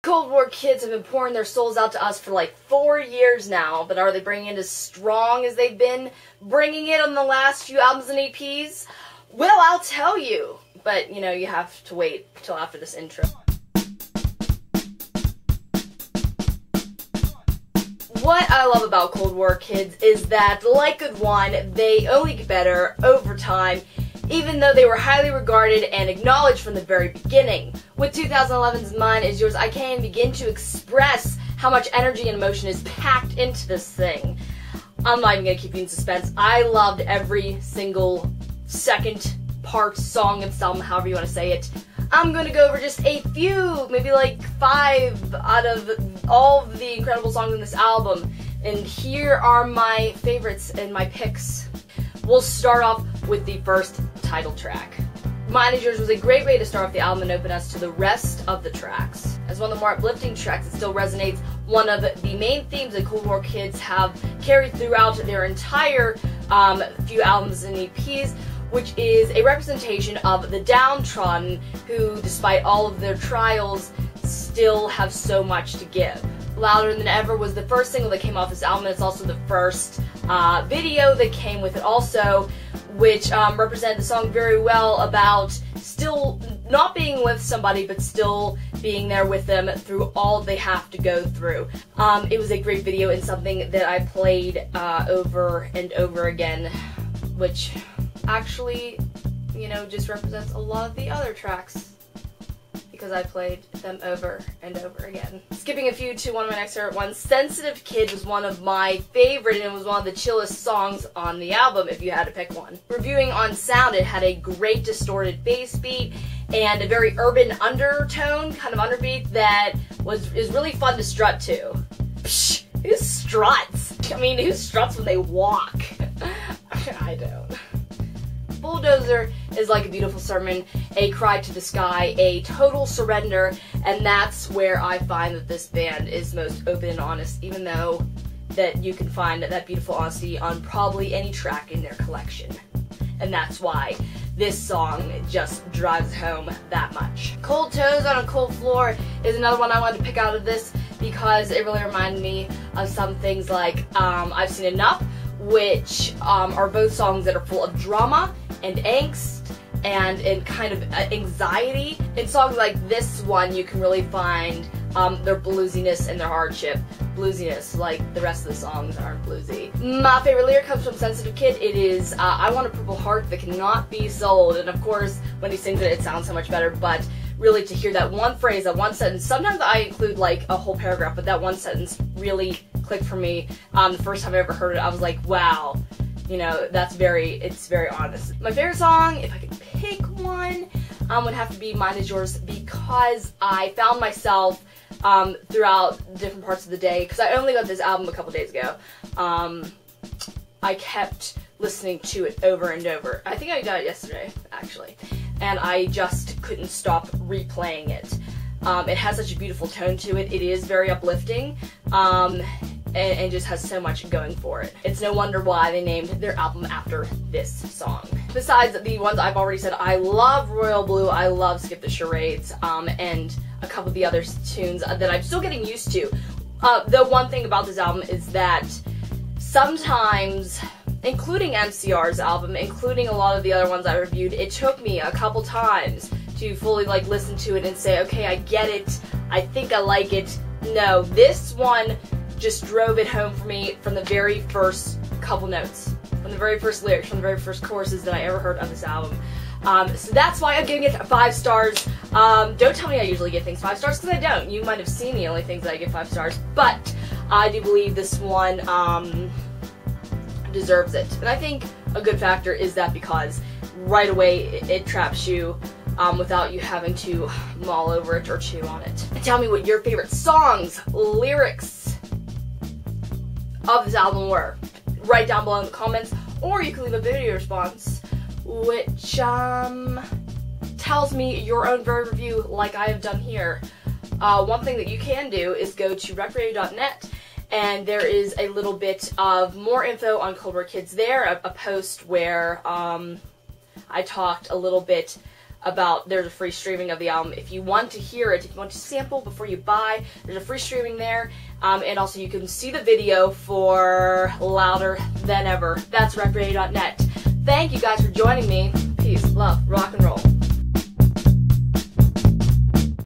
Cold War Kids have been pouring their souls out to us for like 4 years now, but are they bringing it as strong as they've been bringing it on the last few albums and EPs? Well, I'll tell you. But, you know, you have to wait till after this intro. What I love about Cold War Kids is that, like Good One, they only get better over time, even though they were highly regarded and acknowledged from the very beginning. With 2011's Mine Is Yours, I can't even begin to express how much energy and emotion is packed into this thing. I'm not even going to keep you in suspense. I loved every single second part, song, and album, however you want to say it. I'm going to go over just a few, maybe like 5 out of all of the incredible songs in this album. And here are my favorites and my picks. We'll start off with the first title track. Mine Is Yours was a great way to start off the album and open us to the rest of the tracks. As one of the more uplifting tracks, it still resonates. One of the main themes that Cold War Kids have carried throughout their entire few albums and EPs, which is a representation of the downtrodden who, despite all of their trials, still have so much to give. Louder Than Ever was the first single that came off this album, and it's also the first video that came with it also, which represented the song very well about still not being with somebody, but still being there with them through all they have to go through. It was a great video and something that I played over and over again, which actually, you know, just represents a lot of the other tracks, because I played them over and over again. Skipping a few to one of my next favorite ones, Sensitive Kid was one of my favorite, and it was one of the chillest songs on the album, if you had to pick one. Reviewing on sound, it had a great distorted bass beat and a very urban undertone, kind of underbeat, that is really fun to strut to. Psh, who struts? I mean, who struts when they walk? I don't. Bulldozer is like a beautiful sermon, a cry to the sky, a total surrender, and that's where I find that this band is most open and honest, even though that you can find that beautiful honesty on probably any track in their collection. And that's why this song just drives home that much. Cold Toes on a Cold Floor is another one I wanted to pick out of this because it really reminded me of some things like I've Seen Enough, which are both songs that are full of drama and angst and kind of anxiety. In songs like this one, you can really find their bluesiness and their hardship. Bluesiness, like the rest of the songs aren't bluesy. My favorite lyric comes from Sensitive Kid. It is, I want a purple heart that cannot be sold. And of course, when he sings it, it sounds so much better, but really to hear that one phrase, that one sentence, sometimes I include like a whole paragraph, but that one sentence really clicked for me. The first time I ever heard it, I was like, wow. You know, it's very honest. My favorite song, if I could pick one, would have to be Mine Is Yours, because I found myself throughout different parts of the day, because I only got this album a couple days ago, I kept listening to it over and over. I think I got it yesterday, actually, and I just couldn't stop replaying it. It has such a beautiful tone to it. It is very uplifting. And just has so much going for it. It's no wonder why they named their album after this song. Besides the ones I've already said, I love Royal Blue, I love Skip the Charades, and a couple of the other tunes that I'm still getting used to. The one thing about this album is that sometimes, including MCR's album, including a lot of the other ones I reviewed, it took me a couple times to fully like listen to it and say, okay, I get it, I think I like it. No, this one just drove it home for me from the very first couple notes, from the very first lyrics, from the very first choruses that I ever heard of this album. So that's why I'm giving it 5 stars. Don't tell me I usually give things 5 stars, because I don't. You might have seen the only things that I give 5 stars, but I do believe this one deserves it. And I think a good factor is that because right away it traps you without you having to mull over it or chew on it. Tell me what your favorite songs, lyrics of this album were. Write down below in the comments, or you can leave a video response, which tells me your own very review like I have done here. One thing that you can do is go to WreckedRadio.net, and there is a little bit of more info on Cold War Kids there, a post where I talked a little bit there's a free streaming of the album. If you want to hear it, if you want to sample before you buy, there's a free streaming there. And also you can see the video for Louder Than Ever. That's WreckedRadio.net. Thank you guys for joining me. Peace, love.